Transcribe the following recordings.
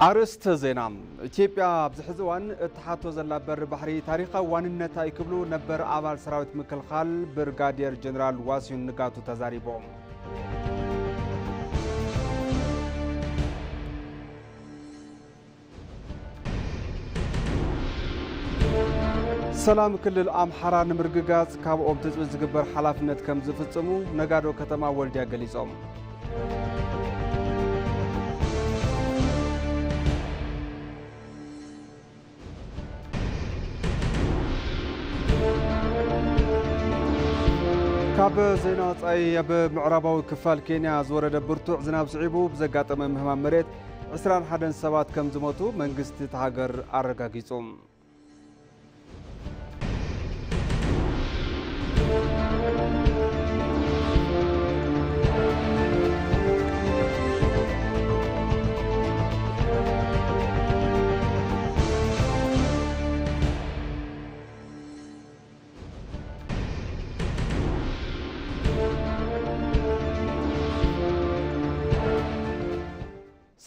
أرست زينام إثيوبيا بزحزوان اتحاتو زلا بر بحري تاريخا واننتا يكبلو نبر أبال سراويت مكلخال برغادير جنرال واسيون نقاتو تزاريبوم سلام كل الأمحرة نمرقاز كاب أوبتز وزقبر حلافنت كم زفتسمو نقادو كتما والديا قليزوم كاب زينات أي بمعربو كفال كينيا زورد برتوع زناب صعيبو بزقاطم مهمام مريت 21 سبات كم زموتو منقست تهاجر أرقاقيصوم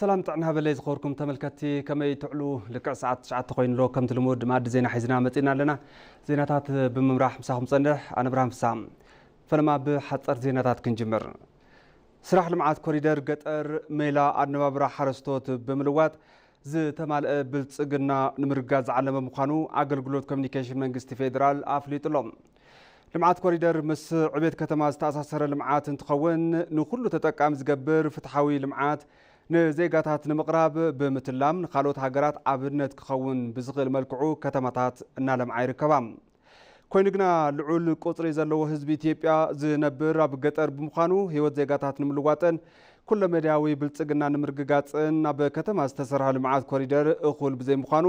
سلام طعنا بلي زخوركم تملكتي كما يتعلو لكع ساعات 9 خوين لو كم تلمود ماد زينه حيزنا متينا لنا زيناتات بممراح مساهم صنح انا ابراهيم سام فلما بحصر زيناتات كنجمر سراح لمعات كوريدور قطر ميلا انبابرا حرستوت بملوات ز تمال بلصقنا نمرغاز علم مخانو اغلغلوت كوميونيكيشن منغست فيدرال افليطلوم لمعات كوريدور مس عبيد كتما استاساسر لمعات انتخون نكل تطقام زغبر فتحاوي لمعات نزيغاتات نمقراب بمتلام نخالوت هاجرات عبدنت كخون بزغل ملكعو كتماتات نالم عيركبام كوينغنا لعول قطري زلو حزب ኢትዮጵያ ዝነብር ኣብ ገጠር ብምዃኑ ህይወት ዜጋታት ንምልዋጥን ኩለ መዳዊ ብልጽግና ንምርግጋጽን ኣብ ከተማ ዝተሰርሐ ልምዓት ኮሪደር እኹል ብዘይ ምዃኑ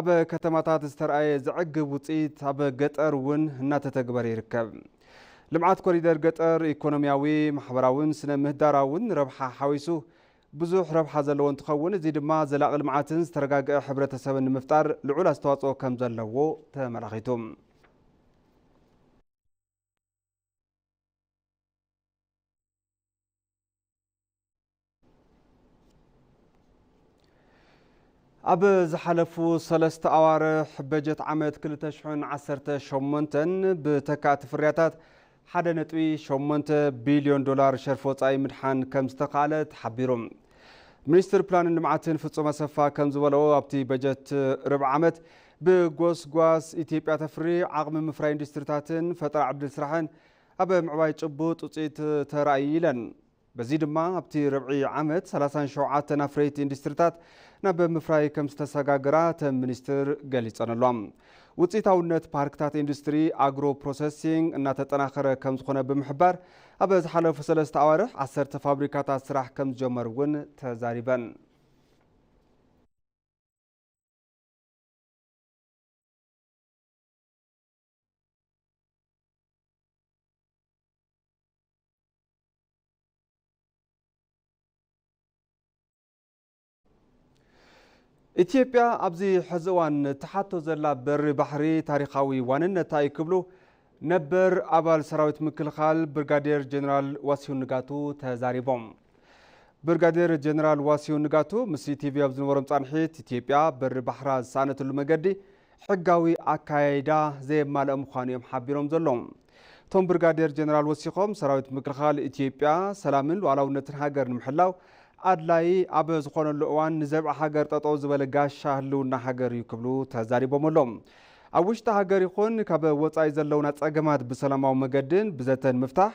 ኣብ ከተማታት ዝተርኣየ ዝዕግብ ውጽኢት ኣብ ገጠር እውን እናተተግበረ ይርከብ ልምዓት ኮሪደር ገጠር ኢኮኖሚያዊ ማሕበራውን ስነ ምህዳራውን ረብሓ ሓዊሱ ብዙሕ ረብሓ ዘለዎ እንትኸውን እዚ ድማ ዘላቂ ልምዓትን ዝተረጋግአ ሕብረተሰብን ንምፍጣር ልዑል ኣስተዋጽኦ ከም ዘለዎ ተመላኺቱ ኣብ ዝሓለፉ 3 ኣዋርሕ በጀት ዓመት 2018 ብተካእቲ ፍርያታት 1.8 ቢልዮን ዶላር ሸርፍ ወጻኢ ምድሓን ከም ዝተኻለ ተሓቢሮም ሚኒስትር ፕላንን ልምዓትን ፍጹም ኣሰፋ ከም ዝበለዎ ኣብቲ በጀት ርብዕ ዓመት ብጎስጓስ ኢትዮጵያ ተፍሪ ዓቕሚ ምፍራይ ኢንዱስትሪታትን ፈጠራ ዓድል ስራሕን ኣብ ምዕባይ ጭቡጥ ውፅኢት ተራእይለን በዚ ድማ ኣብቲ ርብዒ ዓመት 37 ኣፍረይቲ ኢንዱስትሪታት ናብ ምፍራይ ከም ዝተሰጋገራ ተም ሚኒስትር ገሊጸነሎም ውፅኢታውነት ፓርክታት ኢንዱስትሪ አግሮ ፕሮሰሲንግ እናተጠናኸረ ከም ዝኾነ ብምሕባር ኣብ ዝሓለፉ 3 ኣዋርሕ 10 ፋብሪካታት ስራሕ ከም ዝጀመሩ እውን ተዛሪበን ኢትዮጵያ ኣብዚ ሕዝዋን ተሓቶ ዘላ በሪ ባሕሪ ታሪኻዊ ዋንነታ ይክብሉ ነበር ኣባል ሰራዊት ምክልኻል ብርጋዴር ጀነራል ዋሲሁን ንጋቱ ተዛሪቦም ብርጋዴር ጀነራል ዋሲሁን ንጋቱ ምስ ኢቲቪ ኣብ ዝነበሮም ጻንሒት ኢትዮጵያ በሪ ባሕራ ዝሳነትሉ መገዲ ሕጋዊ ኣካያይዳ ዘየማልአ ምዃኑ እዮም ሓቢሮም ዘሎም ቶም ብርጋዴር ጀነራል ወሲኾም ሰራዊት ምክልኻል ኢትዮጵያ ሰላምን ሉዓላውነትን ሃገር ንምሕላው ኣድላይ ኣብ ዝኾነሉ እዋን ንዘብዓ ሃገር ጠጠው ዝበለ ጋሻ ህልውና ሃገር እዩ ክብሉ ተዛሪቦምሎም ኣብ ውሽጢ ሃገር ይኹን ካብ ወጻኢ ዘለውና ጸገማት ብሰላማዊ መገድን ብዘተን ምፍታሕ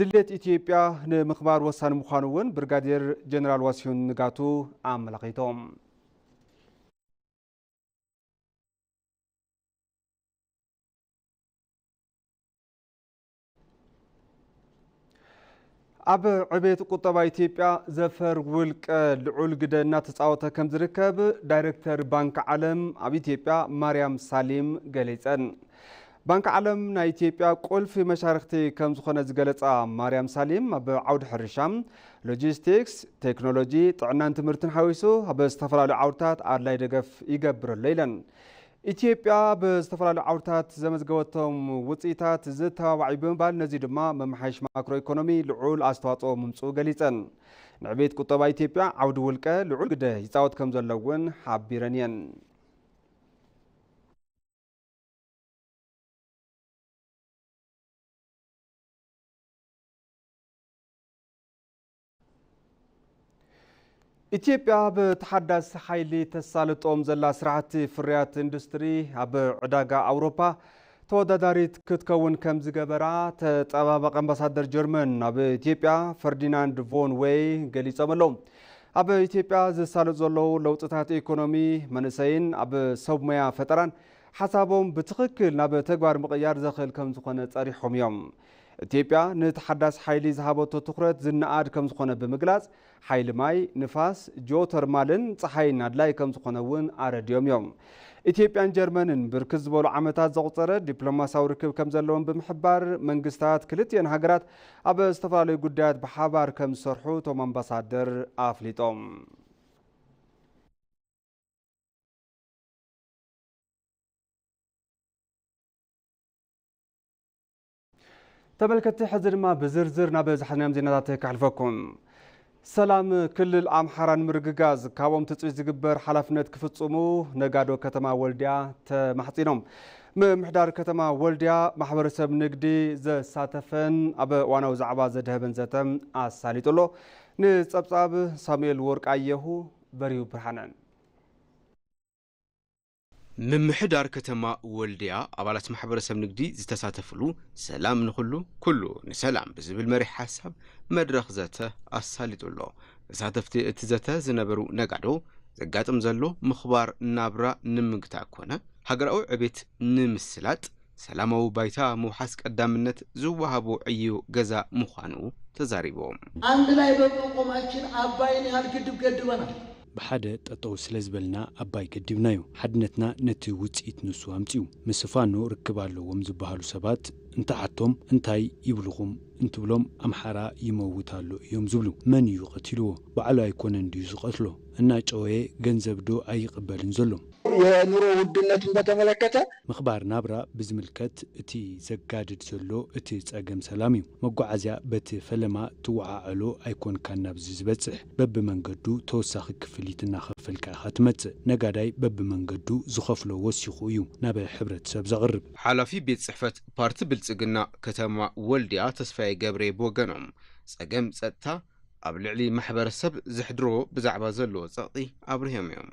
ድሌት ኢትዮጵያ ንምኽባር ወሳኒ ምዃኑ እውን ብርጋዴር ጀነራል ዋሲሁን ንጋቱ ኣመላኺቶም ኣብ ዕቤት ቁጠባ ኢትዮጵያ ዘፈር ውልቀ ልዑል ግደ እናተጻወተ ከም ዝርከብ ዳይሬክተር ባንክ ዓለም ኣብ ኢትዮጵያ ማርያም ሳሊም ገሊጸን ባንክ ዓለም ናይ ኢትዮጵያ ቁልፊ መሻርክቲ ከም ዝኾነ ዝገለጻ ማርያም ሳሊም ኣብ ዓውዲ ሕርሻ ሎጂስቲክስ ቴክኖሎጂ ጥዕናን ትምህርትን ሓዊሱ ኣብ ዝተፈላለዩ ዓውድታት ኣድላይ ደገፍ ይገብረሉ ኢለን ኢትዮጵያ በስተፈላሉ ዓውርታት ዘመዝገበቶም ውጽኢታት ዝተባባዕ ብምባል ነዚ ድማ መምሓይሽ ማክሮ ኢኮኖሚ ልዑል አስተዋጽኦ ምምጽኡ ገሊጸን ንዕቤት ቁጠባ ኢትዮጵያ ዓውዲ ውልቀ ልዑል ግደ ይጻወት ከም ዘለውን ሓቢረን እየን ኢትዮጵያ በተሐዳስ ኃይሊ ተሳልጦም ዘላ ስርዓት ፍርያት ኢንዱስትሪ ኣብ ዕዳጋ አውሮፓ ተወዳዳሪት ክትከውን ከም ዝገበራ ተጠባባቂ አምባሳደር ጀርመን ኣብ ኢትዮጵያ ፈርዲናንድ ቮን ዌይ ገሊጾም ኣለዉ ኣብ ኢትዮጵያ ዝሳለጥ ዘለዉ ለውጥታት ኢኮኖሚ መንእሰይን ኣብ ሰብ ሞያ ፈጠራን ሓሳቦም ብትኽክል ናብ ተግባር ምቕያር ዘኽእል ከም ዝኾነ ጸሪሖም እዮም ኢትዮጵያ ንተሐዳስ ኃይሊ ዝሃበቶ ትኩረት ዝነኣድ ከም ዝኾነ ብምግላጽ ኃይሊ ማይ ንፋስ ጂኦተርማልን ፀሓይን ኣድላይ ከም ዝኾነ እውን ኣረድዮም እዮም ኢትዮጵያን ጀርመንን ብርክት ዝበሉ ዓመታት ዘቁፀረ ዲፕሎማሲያዊ ርክብ ከም ዘለዎም ብምሕባር መንግስታት ክልቲአን ሃገራት ኣብ ዝተፈላለዩ ጉዳያት ብሓባር ከም ዝሰርሑ እቶም ኣምባሳደር ኣፍሊጦም ተመልከቲ ሕዚ ድማ ብዝርዝር ናብ ዝሓዝናዮም ዜናታት ከሕልፈኩም ሰላም ክልል ኣምሓራን ምርግጋዝ ካብኦም ትፅቢት ዝግበር ሓላፍነት ክፍጽሙ ነጋዶ ከተማ ወልድያ ተማሕጺኖም ምምሕዳር ከተማ ወልድያ ማሕበረሰብ ንግዲ ዘሳተፈን ኣብ እዋናዊ ዛዕባ ዘድህበን ዘተም ኣሳሊጡሎ ንጸብጻብ ሳሙኤል ወርቃየሁ በሪሁ ብርሃነን ምምሕዳር ከተማ ወልድያ አባላት ማሕበረሰብ ንግዲ ዝተሳተፍሉ ሰላም ንኹሉ ኩሉ ንሰላም ብዝብል መሪሕ ሓሳብ መድረኽ ዘተ ኣሳሊጡሎ ተሳተፍቲ እቲ ዘተ ዝነበሩ ነጋዶ ዘጋጥም ዘሎ ምኽባር ናብራ ንምግታእ ኮነ ሃገራዊ ዕቤት ንምስላጥ ሰላማዊ ባይታ ምውሓስ ቀዳምነት ዝወሃቦ ዕዮ ገዛ ምዃኑ ተዛሪቦም አንድ ላይ በመቆማችን አባይን ያህል ግድብ ገድበናል بحدا تطو سلازبلنا أباي قدمنايو حدنتنا نتي وصيت نسو أمتيو مسفانو ركبالو ومزبهالو سبات انت حتم انتاي يبلغم انتو بلوم أمحارا يموتالو يوم زبلو من يقتلو وعلى يكون انديو قتلو انا جوه جنزب دو اي قبالن زلو يا نورو ودنتن بتملكته مخبار نابرا بزملكت اتي زقاجد زلو اتي تصاقم سلاميو مقعزيا بتي فلما توعالو ايكون كان نابز زبصح بب منقدو توساخ كفليتنا خفلكا خاتمت نقاداي بب منقدو زخفلو وسيخو يو نابا حبرت سب زغرب حالافي بيت صحفت بارت بلصقنا كتما ولديا تسفاي قبري بوغنوم صقم صتا أبلعلي محبرسب زحدرو بزعبا زلو صقطي أبرهم يوم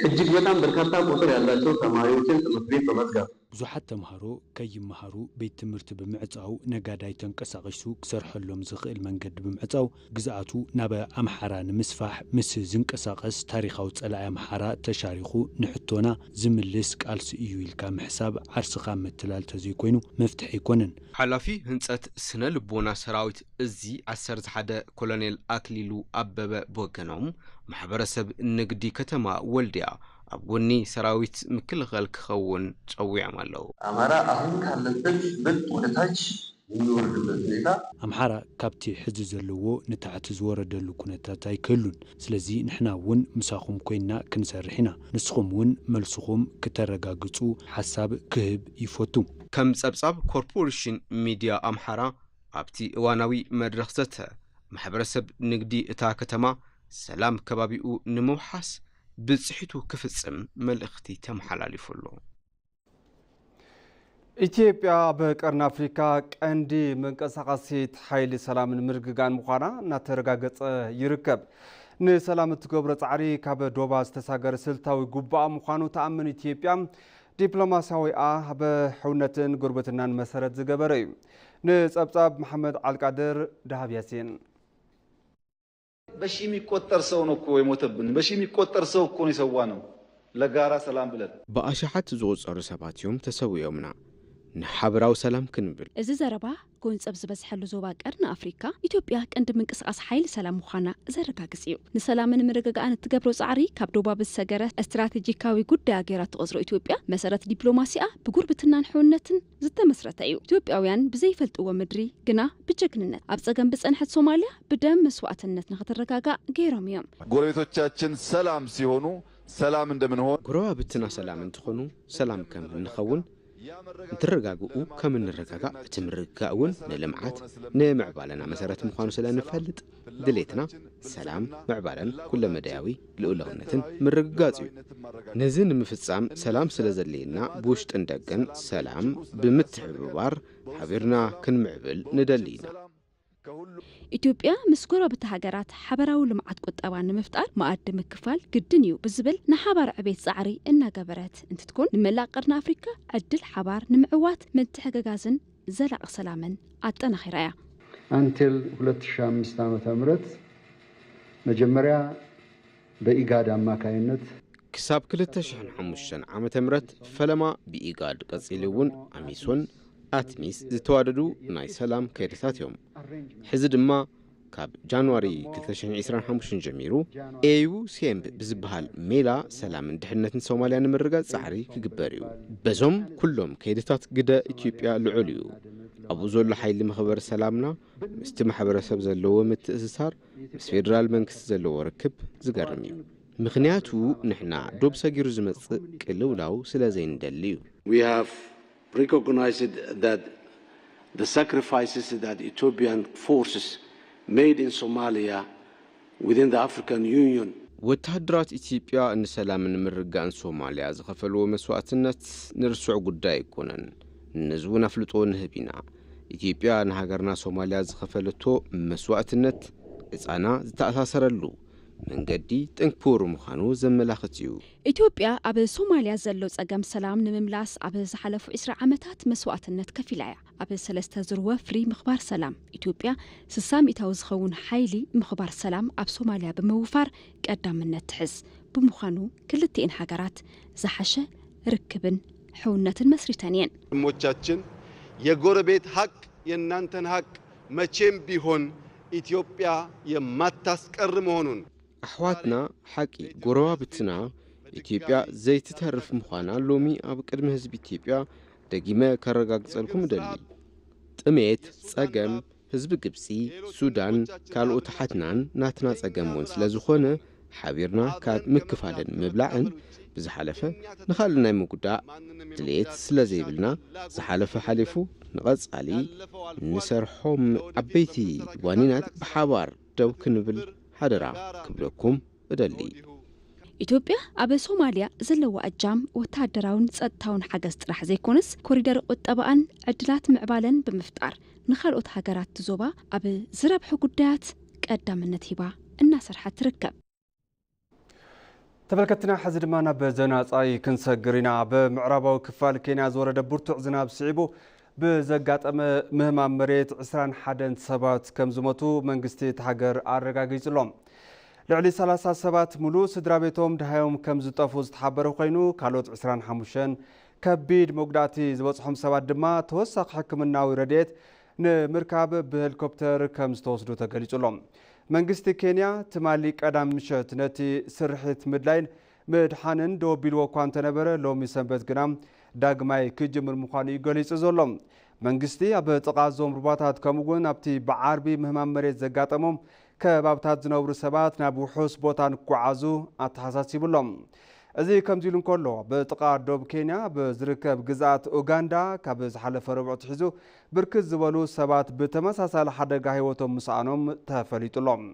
እጅግ በጣም በርካታ ቁጥር ያላቸው ተማሪዎችን ትምህርት ቤት በመዝጋት ብዙሓት ተምሃሮ ከይመሃሩ ቤት ትምህርቲ ብምዕጻው ነጋዳይ ተንቀሳቂሱ ክሰርሐሎም ዝኽእል መንገዲ ብምዕጻው ግዛኣቱ ናብ ኣምሓራ ንምስፋሕ ምስ ዝንቀሳቀስ ታሪኻዊ ጸላኢ ኣምሓራ ተሻሪኹ ንሕቶና ዝምልስ ቃልሲ እዩ ኢልካ ምሕሳብ ዓርስኻ ምትላል ተዘይኮይኑ መፍትሒ ይኮነን ሓላፊ ህንጸት ስነ ልቦና ሰራዊት እዚ 11 ኮሎኔል አክሊሉ አበበ ቦገኖም ማሕበረሰብ ንግዲ ከተማ ወልድያ አብጎኒ ሰራዊት ምክልኸል ክኸውን ጸዊዖም ኣለዉ አማራ አሁን ካለበት ብልጥ ወደታች የሚወርድበት ሁኔታ አምሓራ ካብቲ ሕዚ ዘለዎ ንታሕቲ ዝወረደሉ ኩነታት ኣይከሉን ስለዚ ንሕና እውን ምሳኹም ኮይና ክንሰርሕ ኢና ንስኹም እውን መልስኹም ክተረጋግጹ ሓሳብ ክህብ ይፈቱ ከም ጸብጻብ ኮርፖሬሽን ሚድያ አምሓራ ኣብቲ እዋናዊ መድረኽ ዘተ ማሕበረሰብ ንግዲ እታ ከተማ ሰላም ከባቢኡ ንምውሓስ ብጽሒቱ ክፍጽም መልእኽቲ ተመሓላሊፉሉ ኢትዮጵያ በቀርን አፍሪካ ቀንዲ መንቀሳቃሲት ኃይሊ ሰላምን ምርግጋን ምዃና እናተረጋገጸ ይርከብ ንሰላም እትገብሮ ጻዕሪ ካብ ዶባ ዝተሳገረ ስልታዊ ጉባኤ ምዃኑ ተኣምን ኢትዮጵያ ዲፕሎማሲያዊ በሕውነትን ጉርብትናን መሰረት ዝገበረ እዩ ንጸብጻብ መሐመድ አልቃድር ዳሃብ ያሲን በሺ የሚቆጠር ሰው ነው እኮ የሞተብን በሺ የሚቆጠር ሰው እኮ ነው የሰዋነው ለጋራ ሰላም ብለን በአሽሓት ዝቆጸሩ ሰባትዮም ተሰውዮምና ንሓብራው ሰላም ክንብል እዚ ዘረባ ጎንጸብ ዝበዝሐሉ ዞባ ቀርን አፍሪካ ኢትዮጵያ ቀንዲ ምንቅስቃስ ኃይሊ ሰላም ምዃና ዘረጋግጽ እዩ ንሰላምን ምርግጋእን እትገብሮ ጻዕሪ ካብ ዶባ ብዝሰገረ ስትራቴጂካዊ ጉዳይ ገይራ ትቆጽሮ ኢትዮጵያ መሰረት ዲፕሎማሲኣ ብጉርብትናን ሕውነትን ዝተመስረተ እዩ ኢትዮጵያውያን ብዘይፈልጥዎ ምድሪ ግና ብጀግንነት ኣብ ጸገም ብጸንሐት ሶማሊያ ብደም መስዋዕትነት ንኽትረጋጋእ ገይሮም እዮም ጎረቤቶቻችን ሰላም ሲሆኑ ሰላም እንደምንሆን ጎረባብትና ሰላም እንትኾኑ ሰላም ከም እንኸውን እንትረጋግኡ ከም እንረጋጋእ እቲ ምርግጋእ እውን ንልምዓት ንምዕባለና መሰረት ምዃኑ ስለንፈልጥ ድሌትና ሰላም ምዕባለን ኩለ መዳያዊ ልኡላውነትን ምርግጋጽ እዩ ነዚ ንምፍጻም ሰላም ስለ ዘድልየና ብውሽጥን ደገን ሰላም ብምትሕብባር ሓቢርና ክንምዕብል ንደሊና ኢትዮጵያ ምስ ጎረቤት ሃገራት ሓበራዊ ልምዓት ቁጠባ ንምፍጣር ማኣዲ ምክፋል ግድን እዩ ብዝብል ንሓባር ዕቤት ጻዕሪ እናገበረት እንትትኮን ንመላእ ቀርኒ ኣፍሪካ ዕድል ሓባር ንምዕዋት ምትሕግጋዝን ዘላቂ ሰላምን ኣጠናኺራ እያ አንቲል 2005 ዓመተ ምህረት መጀመሪያ በኢጋድ አማካይነት ክሳብ 2005 ዓመተ ምህረት ፈለማ ብኢጋድ ቀጺሉ እውን ኣሚሶን ኣትሚስ ዝተዋደዱ ናይ ሰላም ከይደታት እዮም ሕዚ ድማ ካብ ጃንዋሪ 2025 ጀሚሩ ኤዩ ሲኤምብ ብዝበሃል ሜላ ሰላምን ድሕነትን ሶማልያ ንምርጋጽ ጻዕሪ ክግበር እዩ በዞም ኩሎም ከይደታት ግደ ኢትዮጵያ ልዑል እዩ ኣብኡ ዘሎ ሓይሊ መኽበር ሰላምና ምስቲ ማሕበረሰብ ዘለዎ ምትእስሳር ምስ ፌደራል መንግስቲ ዘለዎ ርክብ ዝገርም እዩ ምኽንያቱ ንሕና ዶብ ሰጊሩ ዝመጽእ ቅልውላው ስለ ዘይንደሊ እዩ recognized that the sacrifices that Ethiopian forces made in Somalia within the African Union ወታደራት ኢትዮጵያ ንሰላምን ምርጋእን ሶማልያ ዝኸፈልዎ መስዋዕትነት ንርስዕ ጉዳይ ይኮነን ንዝውን አፍልጦ ንህቢና ኢትዮጵያ ንሃገርና ሶማልያ ዝኸፈለቶ መስዋዕትነት እጻና ዝተኣሳሰረሉ መንገዲ ጥንክፑር ምዃኑ ዘመላኽት እዩ ኢትዮጵያ ኣብ ሶማልያ ዘሎ ጸገም ሰላም ንምምላስ ኣብ ዝሓለፉ 20 ዓመታት መስዋዕትነት ከፊላ እያ ኣብ ሰለስተ ዙር ወፍሪ ምኽባር ሰላም ኢትዮጵያ 60 ሚእታዊ ዝኸውን ሓይሊ ምኽባር ሰላም ኣብ ሶማልያ ብምውፋር ቀዳምነት ትሕዝ ብምዃኑ ክልቲአን ሃገራት ዝሓሸ ርክብን ሕውነትን መስሪተን እየን ሞቻችን የጎረቤት ሀቅ የእናንተን ሀቅ መቼም ቢሆን ኢትዮጵያ የማታስቀር መሆኑን ኣሕዋትና ሓቂ ጎረባብትና ኢትዮጵያ ዘይትተርፍ ምዃና ሎሚ ኣብ ቅድሚ ህዝቢ ኢትዮጵያ ደጊመ ከረጋግጸልኩም ደሊ ጥሜት ጸገም ህዝቢ ግብጺ ሱዳን ካልኦት ሓትናን ናትና ጸገም እውን ስለ ዝኾነ ሓቢርና ካብ ምክፋልን ምብላዕን ብዝሓለፈ ንኻልእ ናይ ምጉዳእ ድሌት ስለ ዘይብልና ዝሓለፈ ሓሊፉ ንቐጻሊ ንሰርሖም ዓበይቲ ዋኒናት ብሓባር ደው ክንብል ሓደራ ክብለኩም እደሊ ኢትዮጵያ ኣብ ሶማልያ ዘለዋ ኣጃም ወታደራውን ጸጥታውን ሓገዝ ጥራሕ ዘይኮነስ ኮሪደር ቁጠባን ዕድላት ምዕባለን ብምፍጣር ንኻልኦት ሃገራት ዞባ ኣብ ዝረብሑ ጉዳያት ቀዳምነት ሂባ እናሰርሐት ትርከብ ተመልከትና ሕዚ ድማ ናብ ዜና ጻይ ክንሰግር ኢና ብምዕራባዊ ክፋል ኬንያ ዝወረደ ብርቱዕ ዝናብ ስዒቡ ብዘጋጠመ ምህማም መሬት 21 ሰባት ከም ዝሞቱ መንግስቲ ተሃገር ኣረጋጊጹሎም ልዕሊ 30 ሰባት ሙሉእ ስድራ ቤቶም ድሃዮም ከም ዝጠፉ ዝተሓበረ ኮይኑ ካልኦት 25 ከቢድ መጉዳእቲ ዝበጽሖም ሰባት ድማ ተወሳኺ ሕክምናዊ ረድኤት ንምርካብ ብሄሊኮፕተር ከም ዝተወስዱ ተገሊጹሎም መንግስቲ ኬንያ ትማሊ ቀዳም ምሸት ነቲ ስርሒት ምድላይን ምድሓንን ደወቢልዎ እኳ እንተነበረ ሎሚ ሰንበት ግና ዳግማይ ክጅምር ምዃኑ ይገሊጹ ዘሎ መንግስቲ ኣብ ጥቓ ዞም ሩባታት ከምኡውን ኣብቲ ብዓርቢ ምህማም መሬት ዘጋጠሞም ከባብታት ዝነብሩ ሰባት ናብ ውሑስ ቦታ ንክጓዓዙ ኣተሓሳሲቡሎም እዚ ከምዚ ኢሉ እንከሎ ብጥቓ ዶብ ኬንያ ብዝርከብ ግዛኣት ኡጋንዳ ካብ ዝሓለፈ ረቡዕ ትሒዙ ብርክት ዝበሉ ሰባት ብተመሳሳሊ ሓደጋ ህይወቶም ምስኣኖም ተፈሊጡሎም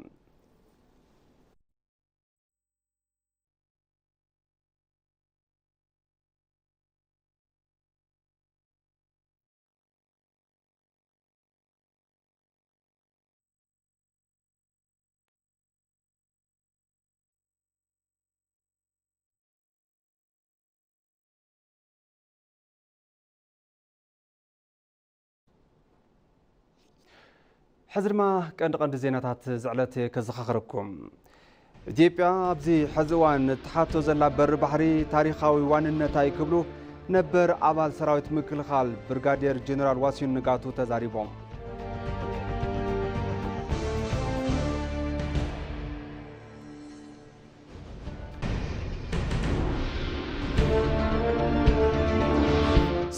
حزر ما كان قند زينات زعلت كزخخركم ኢትዮጵያ ኣብዚ ሕዚ እዋን ተሓቶ ዘላ በር ባሕሪ ታሪኻዊ ዋንነታይ ክብሉ ነበር ኣባል ሰራዊት ምክልኻል ብርጋዴር ጀነራል ዋሲን ንጋቱ ተዛሪቦም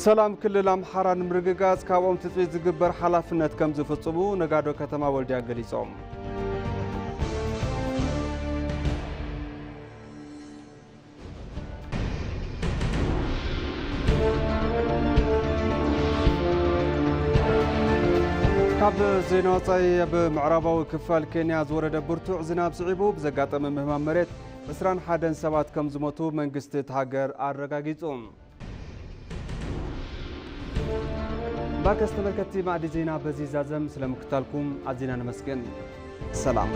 ሰላም ክልል ኣምሓራ ንምርግጋጽ ካብኦም ትጽቢት ዝግበር ሓላፍነት ከም ዝፍጽሙ ነጋዶ ከተማ ወልድያ ገሊጾም ካብ ዜና ወፃኢ ብምዕራባዊ ክፋል ኬንያ ዝወረደ ብርቱዕ ዝናብ ስዒቡ ብዘጋጠመ ምህማም መሬት 21 ሰባት ከም ዝሞቱ መንግስቲ እቲ ሃገር አረጋጊጹ። ባከስ ተመልከቲ ማዕዲ ዜና በዚ ዛዘም ስለምክታልኩም አዚና ነመስገን። ሰላም